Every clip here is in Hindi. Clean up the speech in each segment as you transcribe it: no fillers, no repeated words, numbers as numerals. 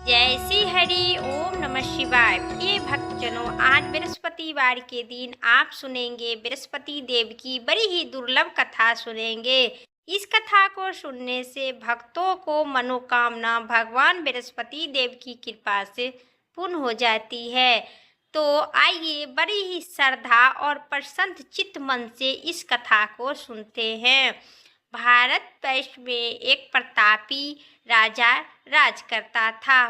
जय श्री हरि ओम नमः शिवाय। प्रिय भक्तजनों, आज बृहस्पतिवार के दिन आप सुनेंगे बृहस्पति देव की बड़ी ही दुर्लभ कथा सुनेंगे। इस कथा को सुनने से भक्तों को मनोकामना भगवान बृहस्पति देव की कृपा से पूर्ण हो जाती है। तो आइए बड़ी ही श्रद्धा और प्रसन्न चित्त मन से इस कथा को सुनते हैं। भारत वर्ष में एक प्रतापी राजा राज करता था।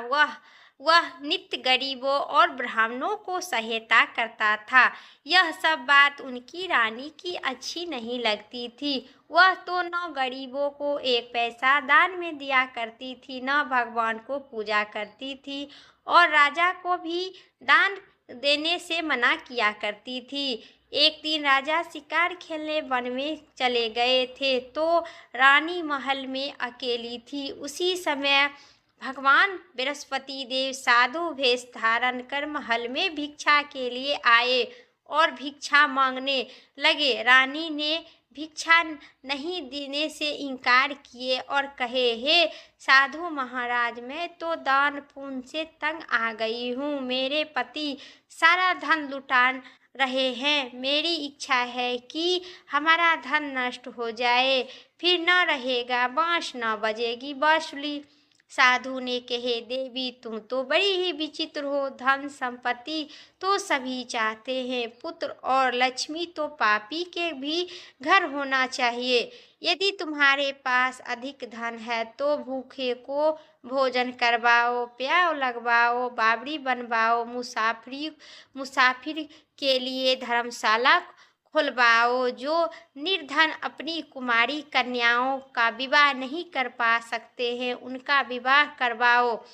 वह नित्य गरीबों और ब्राह्मणों को सहायता करता था। यह सब बात उनकी रानी की अच्छी नहीं लगती थी। वह तो न गरीबों को एक पैसा दान में दिया करती थी, न भगवान को पूजा करती थी, और राजा को भी दान देने से मना किया करती थी। एक दिन राजा शिकार खेलने वन में चले गए थे, तो रानी महल में अकेली थी। उसी समय भगवान बृहस्पति देव साधु वेश धारण कर महल में भिक्षा के लिए आए और भिक्षा मांगने लगे। रानी ने भिक्षा नहीं देने से इनकार किए और कहे, हे साधु महाराज, मैं तो दान पुण्य से तंग आ गई हूँ। मेरे पति सारा धन लुटा रहे हैं। मेरी इच्छा है कि हमारा धन नष्ट हो जाए, फिर न रहेगा बांस न बजेगी बांसुरी। साधु ने कहे, देवी तुम तो बड़ी ही विचित्र हो। धन संपत्ति तो सभी चाहते हैं, पुत्र और लक्ष्मी तो पापी के भी घर होना चाहिए। यदि तुम्हारे पास अधिक धन है तो भूखे को भोजन करवाओ, प्याव लगवाओ, बावड़ी बनवाओ, मुसाफिर के लिए धर्मशाला खुलवाओ। जो निर्धन अपनी कुमारी कन्याओं का विवाह नहीं कर पा सकते हैं, उनका विवाह करवाओ।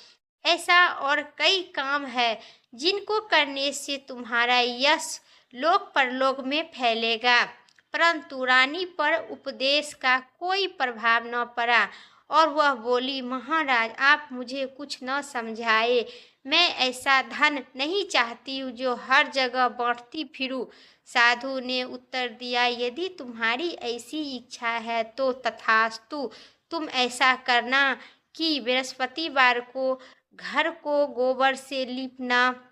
ऐसा और कई काम है जिनको करने से तुम्हारा यश लोक परलोक में फैलेगा। परंतु रानी पर उपदेश का कोई प्रभाव न पड़ा और वह बोली, महाराज आप मुझे कुछ न समझाए। मैं ऐसा धन नहीं चाहती हूँ जो हर जगह बांटती फिरूं। साधु ने उत्तर दिया, यदि तुम्हारी ऐसी इच्छा है तो तथास्तु। तुम ऐसा करना कि बृहस्पतिवार को घर को गोबर से लीपना,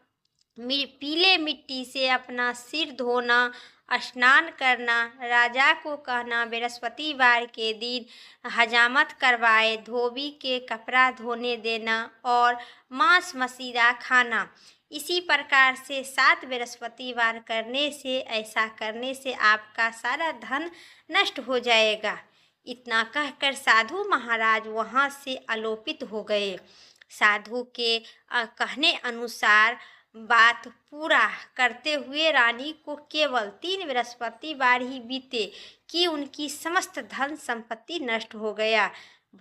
पीले मिट्टी से अपना सिर धोना, स्नान करना, राजा को कहना बृहस्पतिवार के दिन हजामत करवाए, धोबी के कपड़ा धोने देना और मांस मदिरा खाना। इसी प्रकार से 7 बृहस्पतिवार करने से, ऐसा करने से आपका सारा धन नष्ट हो जाएगा। इतना कहकर साधु महाराज वहाँ से आलोपित हो गए। साधु के कहने अनुसार बात पूरा करते हुए रानी को केवल 3 बृहस्पतिवार ही बीते कि उनकी समस्त धन संपत्ति नष्ट हो गया।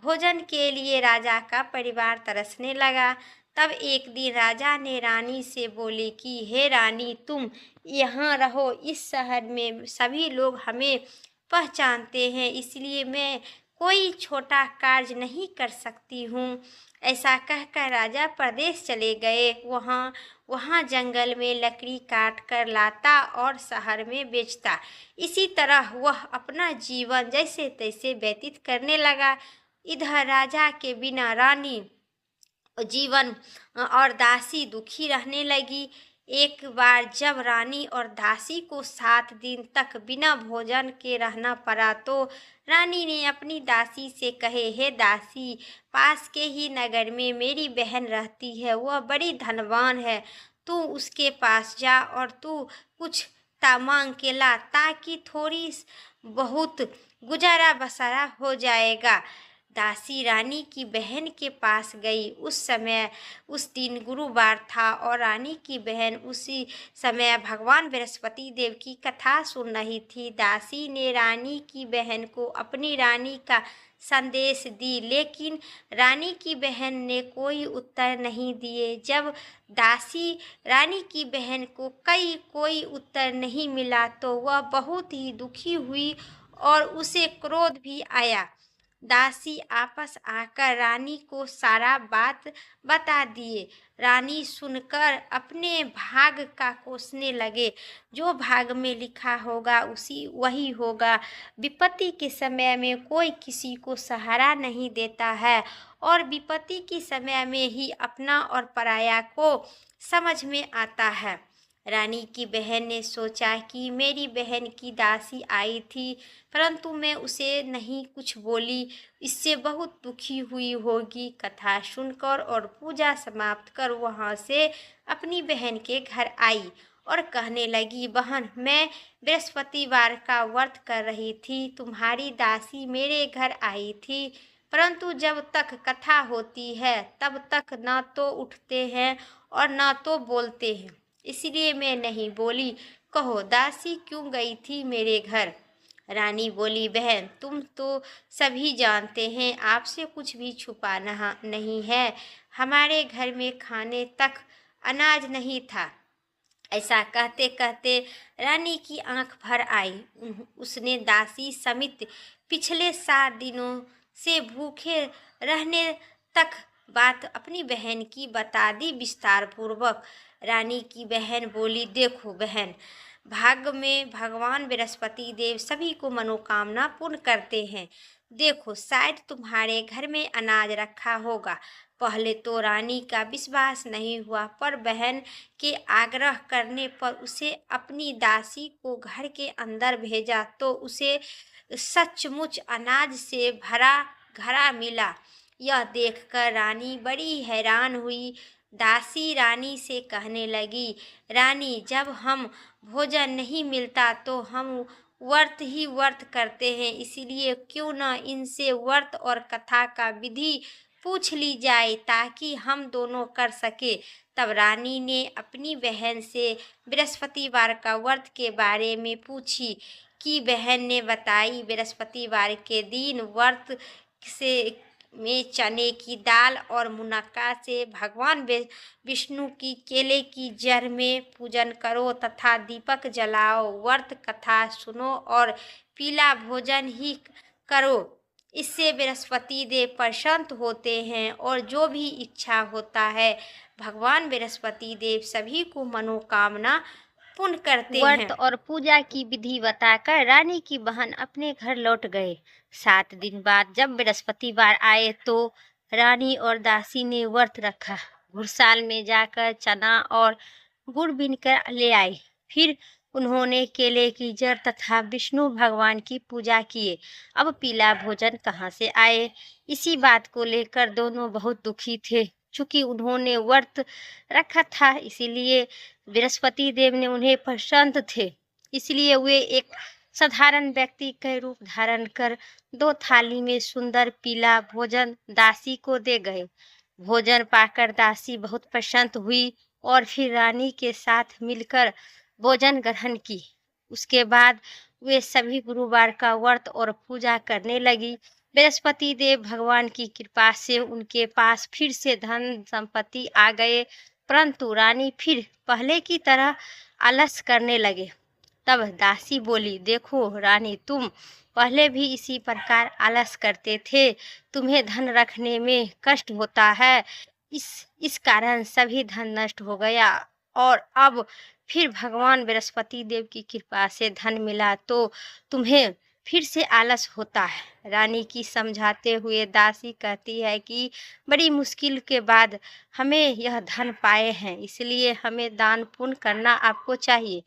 भोजन के लिए राजा का परिवार तरसने लगा। तब एक दिन राजा ने रानी से बोले कि हे रानी, तुम यहाँ रहो। इस शहर में सभी लोग हमें पहचानते हैं, इसलिए मैं कोई छोटा कार्य नहीं कर सकती हूँ। ऐसा कहकर राजा प्रदेश चले गए। वहाँ जंगल में लकड़ी काट कर लाता और शहर में बेचता। इसी तरह वह अपना जीवन जैसे तैसे व्यतीत करने लगा। इधर राजा के बिना रानी जीवन और दासी दुखी रहने लगी। एक बार जब रानी और दासी को 7 दिन तक बिना भोजन के रहना पड़ा, तो रानी ने अपनी दासी से कहे, हे दासी, पास के ही नगर में मेरी बहन रहती है, वह बड़ी धनवान है। तू उसके पास जा और तू कुछ मांग के ला, ताकि थोड़ी बहुत गुजारा बसारा हो जाएगा। दासी रानी की बहन के पास गई। उस दिन गुरुवार था और रानी की बहन उसी समय भगवान बृहस्पति देव की कथा सुन रही थी। दासी ने रानी की बहन को अपनी रानी का संदेश दी, लेकिन रानी की बहन ने कोई उत्तर नहीं दिए। जब दासी रानी की बहन को कोई उत्तर नहीं मिला तो वह बहुत ही दुखी हुई और उसे क्रोध भी आया। दासी आपस आकर रानी को सारा बात बता दिए। रानी सुनकर अपने भाग का कोसने लगे। जो भाग में लिखा होगा उसी वही होगा। विपत्ति के समय में कोई किसी को सहारा नहीं देता है और विपत्ति के समय में ही अपना और पराया को समझ में आता है। रानी की बहन ने सोचा कि मेरी बहन की दासी आई थी, परंतु मैं उसे नहीं कुछ बोली, इससे बहुत दुखी हुई होगी। कथा सुनकर और पूजा समाप्त कर वहाँ से अपनी बहन के घर आई और कहने लगी, बहन, मैं बृहस्पतिवार का व्रत कर रही थी, तुम्हारी दासी मेरे घर आई थी, परंतु जब तक कथा होती है तब तक न तो उठते हैं और न तो बोलते हैं, इसलिए मैं नहीं बोली। कहो, दासी क्यों गई थी मेरे घर? रानी बोली, बहन, तुम तो सभी जानते हैं, आपसे कुछ भी छुपाना नहीं है। हमारे घर में खाने तक अनाज नहीं था। ऐसा कहते कहते रानी की आंख भर आई। उसने दासी समित पिछले 7 दिनों से भूखे रहने तक बात अपनी बहन की बता दी विस्तार पूर्वक। रानी की बहन बोली, देखो बहन, भाग्य में भगवान बृहस्पति देव सभी को मनोकामना पूर्ण करते हैं। देखो, शायद तुम्हारे घर में अनाज रखा होगा। पहले तो रानी का विश्वास नहीं हुआ, पर बहन के आग्रह करने पर उसे अपनी दासी को घर के अंदर भेजा तो उसे सचमुच अनाज से भरा घड़ा मिला। यह देखकर रानी बड़ी हैरान हुई। दासी रानी से कहने लगी, रानी, जब हम भोजन नहीं मिलता तो हम व्रत ही व्रत करते हैं, इसीलिए क्यों न इनसे व्रत और कथा का विधि पूछ ली जाए ताकि हम दोनों कर सके। तब रानी ने अपनी बहन से बृहस्पतिवार का व्रत के बारे में पूछी कि बहन ने बताई, बृहस्पतिवार के दिन व्रत से में चने की दाल और मुनक्का से भगवान विष्णु की केले की जड़ में पूजन करो तथा दीपक जलाओ। व्रत कथा सुनो और पीला भोजन ही करो। इससे बृहस्पति देव प्रसन्न होते हैं और जो भी इच्छा होता है भगवान बृहस्पति देव सभी को मनोकामना पूर्ण करते हैं। व्रत और पूजा की विधि बताकर रानी की बहन अपने घर लौट गए। 7 दिन बाद जब बृहस्पतिवार आए तो रानी और दासी ने व्रत रखा। घुड़साल में जाकर चना और गुड़ बीनकर ले आई। फिर उन्होंने केले की जड़ तथा विष्णु भगवान की पूजा किए। अब पीला भोजन कहाँ से आए? इसी बात को लेकर दोनों बहुत दुखी थे। चूंकि उन्होंने व्रत रखा था, इसीलिए बृहस्पति देव ने उन्हें प्रसन्न थे, इसलिए वे एक साधारण व्यक्ति के रूप धारण कर 2 थाली में सुंदर पीला भोजन दासी को दे गए। भोजन पाकर दासी बहुत प्रसन्न हुई और फिर रानी के साथ मिलकर भोजन ग्रहण की। उसके बाद वे सभी गुरुवार का व्रत और पूजा करने लगी। बृहस्पति देव भगवान की कृपा से उनके पास फिर से धन संपत्ति आ गए, परंतु रानी फिर पहले की तरह आलस करने लगे। तब दासी बोली, देखो रानी, तुम पहले भी इसी प्रकार आलस करते थे, तुम्हें धन रखने में कष्ट होता है, इस कारण सभी धन नष्ट हो गया और अब फिर भगवान बृहस्पति देव की कृपा से धन मिला तो तुम्हें फिर से आलस होता है। रानी की समझाते हुए दासी कहती है कि बड़ी मुश्किल के बाद हमें यह धन पाए हैं, इसलिए हमें दान पुण्य करना आपको चाहिए।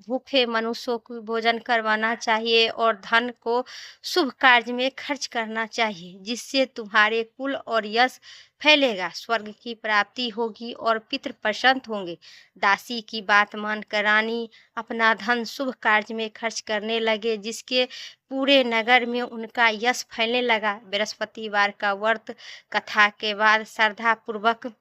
भूखे मनुष्यों को भोजन करवाना चाहिए और धन को शुभ कार्य में खर्च करना चाहिए, जिससे तुम्हारे कुल और यश फैलेगा, स्वर्ग की प्राप्ति होगी और पितृ प्रसन्न होंगे। दासी की बात मानकर रानी अपना धन शुभ कार्य में खर्च करने लगे, जिसके पूरे नगर में उनका यश फैलने लगा। बृहस्पतिवार का व्रत कथा के बाद श्रद्धा पूर्वक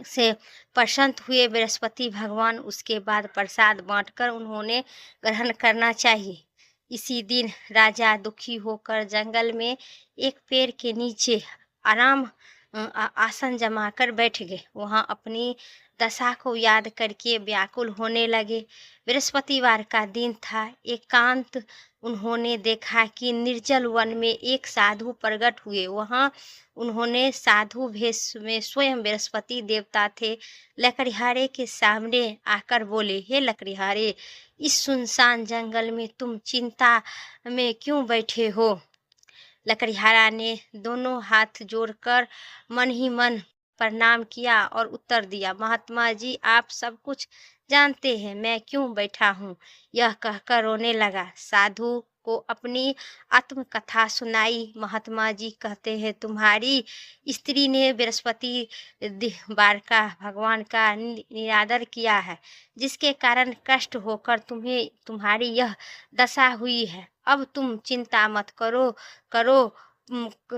से प्रसन्न हुए बृहस्पति भगवान। उसके बाद प्रसाद बांटकर उन्होंने ग्रहण करना चाहिए। इसी दिन राजा दुखी होकर जंगल में एक पेड़ के नीचे आराम आसन जमाकर बैठ गए। वहाँ अपनी दशा को याद करके व्याकुल होने लगे। बृहस्पतिवार का दिन था। एकांत उन्होंने देखा कि निर्जल वन में एक साधु प्रकट हुए। वहाँ उन्होंने साधु भेष में स्वयं बृहस्पति देवता थे। लकड़िहारे के सामने आकर बोले, हे लकड़िहारे, इस सुनसान जंगल में तुम चिंता में क्यों बैठे हो? लकड़िहारा ने दोनों हाथ जोड़कर मन ही मन प्रणाम किया और उत्तर दिया, महात्मा जी, आप सब कुछ जानते हैं, मैं क्यों बैठा हूँ। यह कहकर रोने लगा। साधु को अपनी आत्मकथा सुनाई। महात्मा जी कहते हैं, तुम्हारी स्त्री ने बृहस्पति बार का भगवान का निरादर किया है, जिसके कारण कष्ट होकर तुम्हें तुम्हारी यह दशा हुई है। अब तुम चिंता मत करो,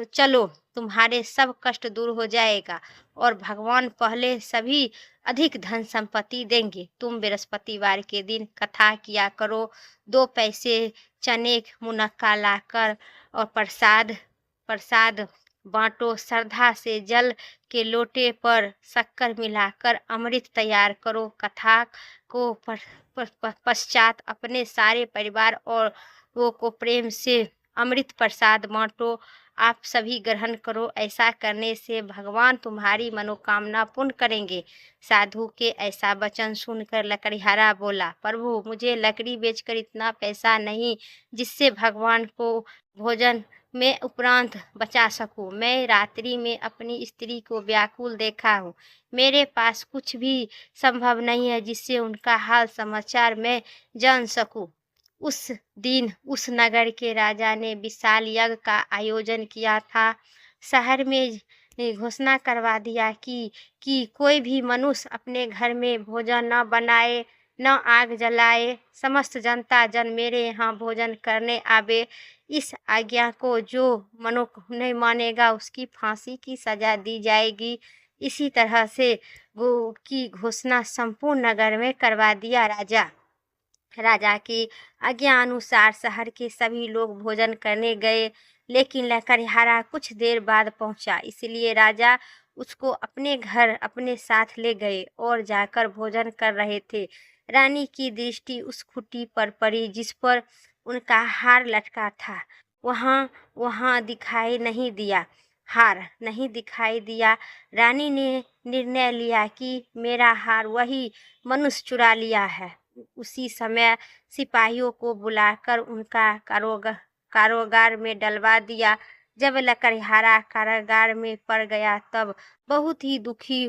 चलो, तुम्हारे सब कष्ट दूर हो जाएगा और भगवान पहले सभी अधिक धन संपत्ति देंगे। तुम बृहस्पतिवार के दिन कथा किया करो। 2 पैसे चने मुनक्का लाकर और प्रसाद बांटो। श्रद्धा से जल के लोटे पर शक्कर मिलाकर अमृत तैयार करो। कथा को पश्चात अपने सारे परिवार और वो को प्रेम से अमृत प्रसाद बांटो। आप सभी ग्रहण करो। ऐसा करने से भगवान तुम्हारी मनोकामना पूर्ण करेंगे। साधु के ऐसा वचन सुनकर लकड़िहारा बोला, प्रभु, मुझे लकड़ी बेचकर इतना पैसा नहीं जिससे भगवान को भोजन में उपरांत बचा सकूं। मैं रात्रि में अपनी स्त्री को व्याकुल देखा हूँ। मेरे पास कुछ भी संभव नहीं है जिससे उनका हाल समाचार मैं जान सकूं। उस दिन उस नगर के राजा ने विशाल यज्ञ का आयोजन किया था। शहर में घोषणा करवा दिया कि कोई भी मनुष्य अपने घर में भोजन न बनाए, न आग जलाए। समस्त जनता जन मेरे यहाँ भोजन करने आवे। इस आज्ञा को जो मनुष्य नहीं मानेगा उसकी फांसी की सजा दी जाएगी। इसी तरह से की घोषणा संपूर्ण नगर में करवा दिया। राजा की आज्ञा अनुसार शहर के सभी लोग भोजन करने गए, लेकिन लकड़िहारा कुछ देर बाद पहुंचा। इसलिए राजा उसको अपने घर अपने साथ ले गए और जाकर भोजन कर रहे थे। रानी की दृष्टि उस खूंटी पर पड़ी जिस पर उनका हार लटका था। वहाँ दिखाई नहीं दिया। हार नहीं दिखाई दिया। रानी ने निर्णय लिया कि मेरा हार वही मनुष्य चुरा लिया है। उसी समय सिपाहियों को बुलाकर उनका कारागार में डलवा दिया। जब लकड़िहारा कारागार में पड़ गया तब बहुत ही दुखी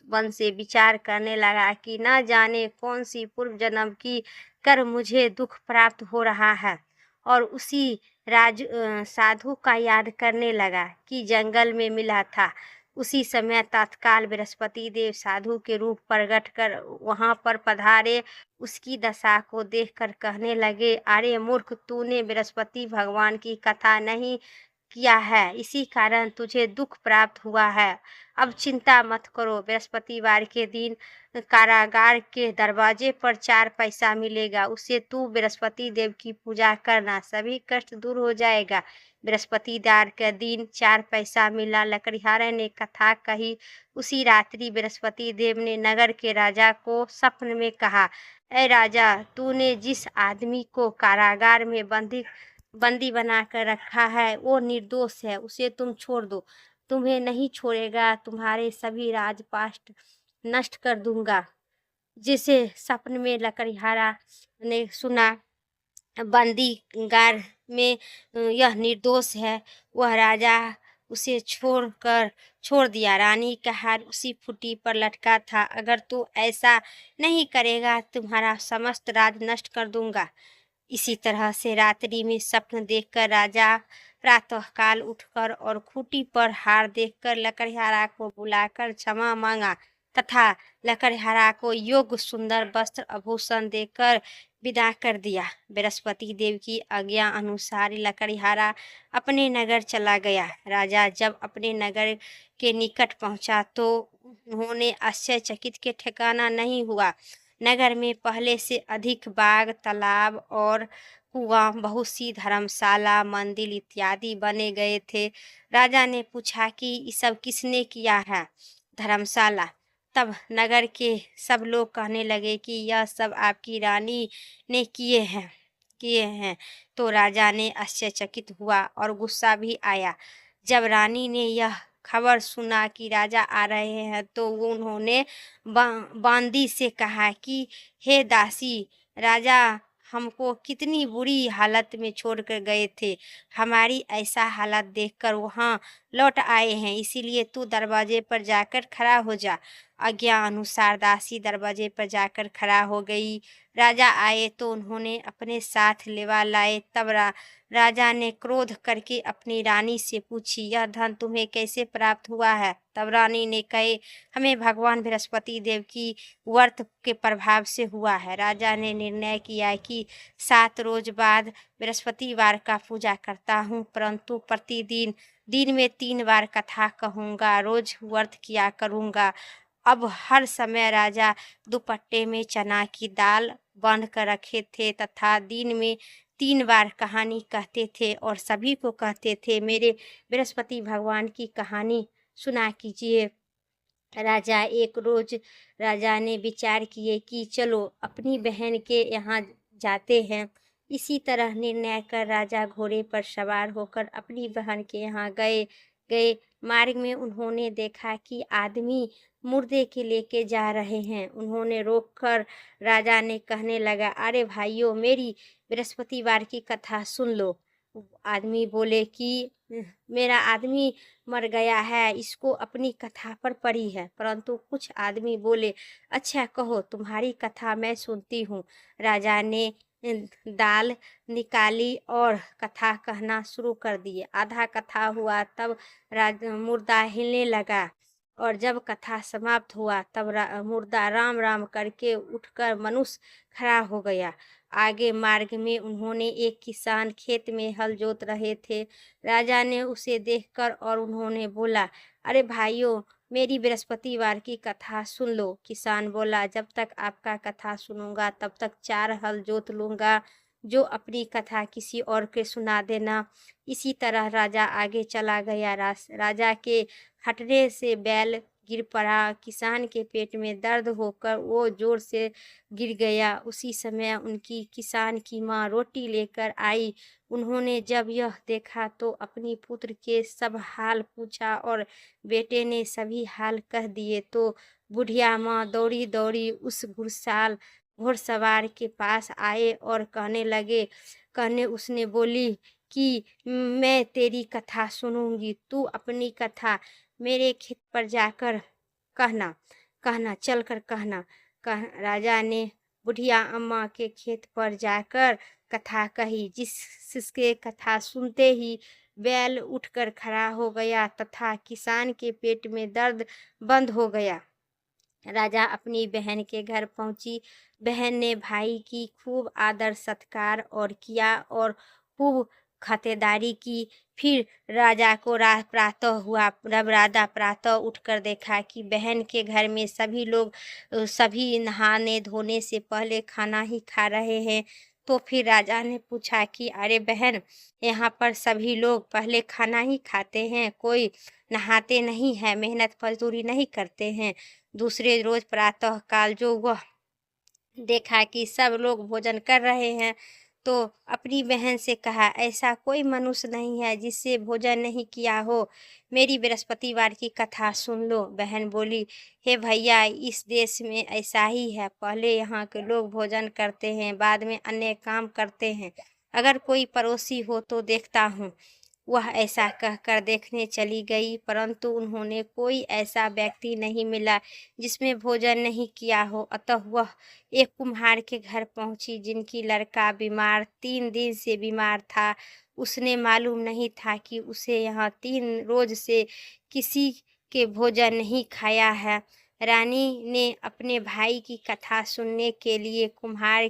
मन से विचार करने लगा कि न जाने कौन सी पूर्व जन्म की कर मुझे दुख प्राप्त हो रहा है, और उसी साधु का याद करने लगा कि जंगल में मिला था। उसी समय तत्काल बृहस्पति देव साधु के रूप प्रकट कर वहां पर पधारे। उसकी दशा को देखकर कहने लगे, अरे मूर्ख, तूने बृहस्पति भगवान की कथा नहीं किया है, इसी कारण तुझे दुख प्राप्त हुआ है। अब चिंता मत करो। बृहस्पतिवार के दिन कारागार के दरवाजे पर 4 पैसा मिलेगा। उससे तू बृहस्पति देव की पूजा करना, सभी कष्ट दूर हो जाएगा। बृहस्पतिवार के दिन 4 पैसा मिला। लकड़िहारे ने कथा कही। उसी रात्रि बृहस्पति देव ने नगर के राजा को स्वप्न में कहा, ऐ राजा, तूने जिस आदमी को कारागार में बंदी बनाकर रखा है वो निर्दोष है, उसे तुम छोड़ दो। तुम्हें नहीं छोड़ेगा, तुम्हारे सभी राजपाट नष्ट कर दूंगा। जिसे सपन में लकड़िहारा ने सुना, बंदीगार में यह निर्दोष है, वह राजा उसे छोड़ दिया। रानी का हार उसी फूटी पर लटका था। अगर तू ऐसा नहीं करेगा तुम्हारा समस्त राज नष्ट कर दूंगा। इसी तरह से रात्रि में स्वप्न देखकर राजा प्रातःकाल उठकर और खूंटी पर हार देखकर लकड़िहारा को बुलाकर क्षमा मांगा तथा लकड़िहारा को योग्य सुंदर वस्त्र आभूषण देकर विदा कर दिया। बृहस्पति देव की आज्ञा अनुसार लकड़िहारा अपने नगर चला गया। राजा जब अपने नगर के निकट पहुंचा तो उन्होंने आश्चर्यचकित के ठिकाना नहीं हुआ। नगर में पहले से अधिक बाग, तालाब और कुआं, बहुत सी धर्मशाला, मंदिर इत्यादि बने गए थे। राजा ने पूछा कि ये सब किसने किया है? धर्मशाला। तब नगर के सब लोग कहने लगे कि यह सब आपकी रानी ने किए हैं। तो राजा ने आश्चर्यचकित हुआ और गुस्सा भी आया। जब रानी ने यह खबर सुना कि राजा आ रहे हैं, तो उन्होंने बांदी से कहा कि हे दासी, राजा हमको कितनी बुरी हालत में छोड़कर गए थे। हमारी ऐसा हालत देखकर वहाँ लौट आए हैं, इसीलिए तू दरवाजे पर जाकर खड़ा हो जा। आज्ञा अनुसार दासी दरवाजे पर जाकर खड़ा हो गई। राजा आए तो उन्होंने अपने साथ लेवा लाए। तब राजा ने क्रोध करके अपनी रानी से पूछी, यह धन तुम्हें कैसे प्राप्त हुआ है? तब रानी ने कहे, हमें भगवान बृहस्पति देव की व्रत के प्रभाव से हुआ है। राजा ने निर्णय किया कि 7 रोज बाद बृहस्पतिवार का पूजा करता हूँ, परंतु प्रतिदिन दिन में 3 बार कथा कहूँगा, रोज व्रत किया करूँगा। अब हर समय राजा दुपट्टे में चना की दाल बांध कर रखे थे तथा दिन में 3 बार कहानी कहते थे और सभी को कहते थे, मेरे बृहस्पति भगवान की कहानी सुना कीजिए। एक रोज राजा ने विचार किए कि चलो अपनी बहन के यहाँ जाते हैं। इसी तरह निर्णय कर राजा घोड़े पर सवार होकर अपनी बहन के यहाँ गए। मार्ग में उन्होंने देखा कि आदमी मुर्दे के लेके जा रहे हैं। उन्होंने रोककर राजा ने कहने लगा, अरे भाइयों, मेरी बृहस्पतिवार की कथा सुन लो। आदमी बोले कि मेरा आदमी मर गया है, इसको अपनी कथा पर पड़ी है। परंतु कुछ आदमी बोले, अच्छा कहो, तुम्हारी कथा मैं सुनती हूँ। राजा ने दाल निकाली और कथा कहना शुरू कर दिए। आधा कथा हुआ तब मुर्दा हिलने लगा और जब कथा समाप्त हुआ तब मुर्दा राम राम करके उठकर मनुष्य खड़ा हो गया। आगे मार्ग में उन्होंने एक किसान खेत में हल जोत रहे थे। राजा ने उसे देखकर और उन्होंने बोला, अरे भाइयों, मेरी बृहस्पतिवार की कथा सुन लो। किसान बोला, जब तक आपका कथा सुनूंगा तब तक 4 हल जोत लूंगा, जो अपनी कथा किसी और के सुना देना। इसी तरह राजा आगे चला गया। राजा के हटने से बैल गिर पड़ा। किसान के पेट में दर्द होकर वो जोर से गिर गया। उसी समय उनकी किसान की माँ रोटी लेकर आई। उन्होंने जब यह देखा तो अपनी पुत्र के सब हाल पूछा और बेटे ने सभी हाल कह दिए। तो बुढ़िया माँ दौड़ी दौड़ी उस घुड़सवार के पास आए और उसने बोली कि मैं तेरी कथा सुनूंगी, तू अपनी कथा मेरे खेत पर जाकर चलकर कहना। राजा ने बुढ़िया अम्मा के खेत पर जाकर कथा कही। जिसके कथा सुनते ही बैल उठकर खड़ा हो गया तथा किसान के पेट में दर्द बंद हो गया। राजा अपनी बहन के घर पहुंची। बहन ने भाई की खूब आदर सत्कार और किया और खूब खातिरदारी की। फिर राजा को प्रातः हुआ। जब राजा प्रातः उठकर देखा कि बहन के घर में सभी लोग सभी नहाने धोने से पहले खाना ही खा रहे हैं, तो फिर राजा ने पूछा कि अरे बहन, यहाँ पर सभी लोग पहले खाना ही खाते हैं, कोई नहाते नहीं है, मेहनत मजदूरी नहीं करते हैं। दूसरे रोज प्रातः काल जो वह देखा कि सब लोग भोजन कर रहे हैं, तो अपनी बहन से कहा, ऐसा कोई मनुष्य नहीं है जिससे भोजन नहीं किया हो। मेरी बृहस्पतिवार की कथा सुन लो। बहन बोली, हे भैया, इस देश में ऐसा ही है, पहले यहाँ के लोग भोजन करते हैं, बाद में अन्य काम करते हैं। अगर कोई पड़ोसी हो तो देखता हूँ। वह ऐसा कहकर देखने चली गई, परंतु उन्होंने कोई ऐसा व्यक्ति नहीं मिला जिसमें भोजन नहीं किया हो। अतः वह एक कुम्हार के घर पहुंची, जिनकी लड़का 3 दिन से बीमार था। उसने मालूम नहीं था कि उसे यहाँ 3 रोज से किसी के भोजन नहीं खाया है। रानी ने अपने भाई की कथा सुनने के लिए कुम्हार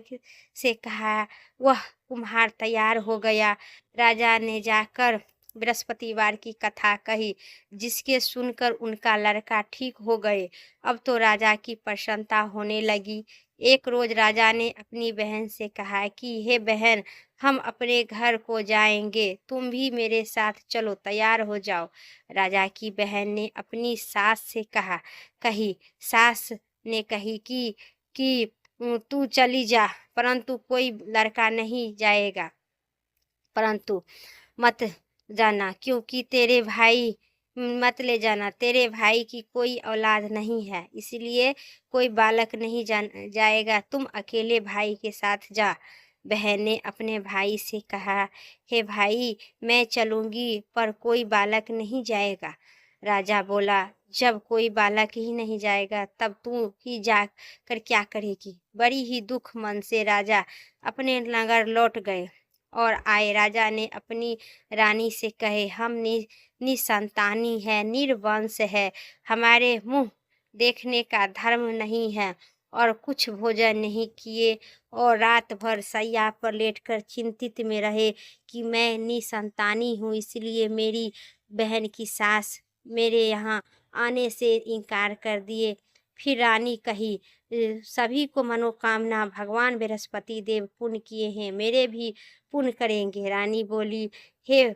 से कहा। वह कुम्हार तैयार हो गया। राजा ने जाकर बृहस्पतिवार की कथा कही, जिसके सुनकर उनका लड़का ठीक हो गए। अब तो राजा की प्रसन्नता होने लगी। एक रोज राजा ने अपनी बहन से कहा कि हे बहन, हम अपने घर को जाएंगे, तुम भी मेरे साथ चलो, तैयार हो जाओ। राजा की बहन ने अपनी सास से कही। सास ने कही कि तू चली जा, परंतु कोई लड़का नहीं जाएगा, परंतु मत जाना, क्योंकि तेरे भाई मत ले जाना, तेरे भाई की कोई औलाद नहीं है, इसलिए कोई बालक नहीं जाएगा, तुम अकेले भाई के साथ जा। बहन ने अपने भाई से कहा, हे भाई, मैं चलूंगी पर कोई बालक नहीं जाएगा। राजा बोला, जब कोई बालक ही नहीं जाएगा तब तू ही जा कर क्या करेगी। बड़ी ही दुख मन से राजा अपने नगर लौट गए और आए। राजा ने अपनी रानी से कहे, हम निसंतानी है, निर्वंश है, हमारे मुंह देखने का धर्म नहीं है और कुछ भोजन नहीं किए और रात भर सैया पर लेटकर चिंतित में रहे कि मैं निसंतानी हूँ, इसलिए मेरी बहन की सास मेरे यहाँ आने से इनकार कर दिए। फिर रानी कही, सभी को मनोकामना भगवान बृहस्पति देव पुण्य किए हैं, मेरे भी पुण्य करेंगे। रानी बोली, हे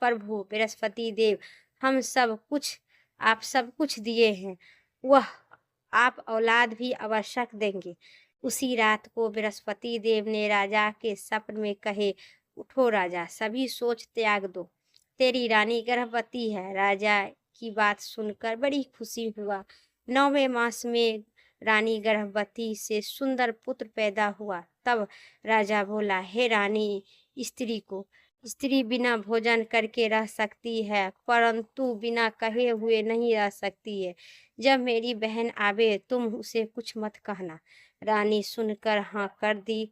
प्रभु बृहस्पति देव, आप सब कुछ दिए हैं, वह आप औलाद भी आवश्यक देंगे। उसी रात को बृहस्पति देव ने राजा के स्वप्न में कहे, उठो राजा, सभी सोच त्याग दो, तेरी रानी गर्भवती है। राजा की बात सुनकर बड़ी खुशी हुआ। 9वें मास में रानी गर्भवती से सुंदर पुत्र पैदा हुआ। तब राजा बोला, हे रानी, स्त्री बिना भोजन करके रह सकती है, परंतु बिना कहे हुए नहीं रह सकती है। जब मेरी बहन आवे तुम उसे कुछ मत कहना। रानी सुनकर हाँ कर दी।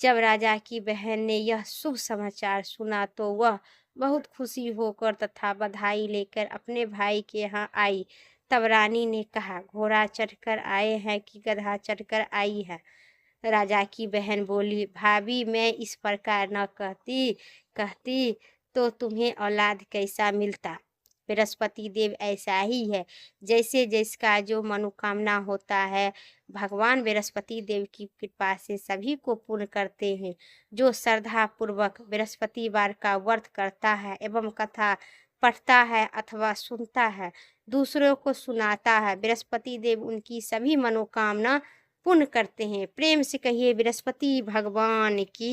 जब राजा की बहन ने यह शुभ समाचार सुना तो वह बहुत खुशी होकर तथा बधाई लेकर अपने भाई के यहाँ आई। तब रानी ने कहा, घोड़ा चढ़कर आए हैं कि गधा चढ़कर आई है। राजा की बहन बोली, भाभी, मैं इस प्रकार न कहती तो तुम्हें औलाद कैसा मिलता। बृहस्पति देव ऐसा ही है, जैसे जिसका जो मनोकामना होता है, भगवान बृहस्पति देव की कृपा से सभी को पूर्ण करते हैं। जो श्रद्धा पूर्वक बृहस्पतिवार का व्रत करता है एवं कथा पढ़ता है अथवा सुनता है, दूसरों को सुनाता है, बृहस्पति देव उनकी सभी मनोकामना पूर्ण करते हैं। प्रेम से कहिए बृहस्पति भगवान की।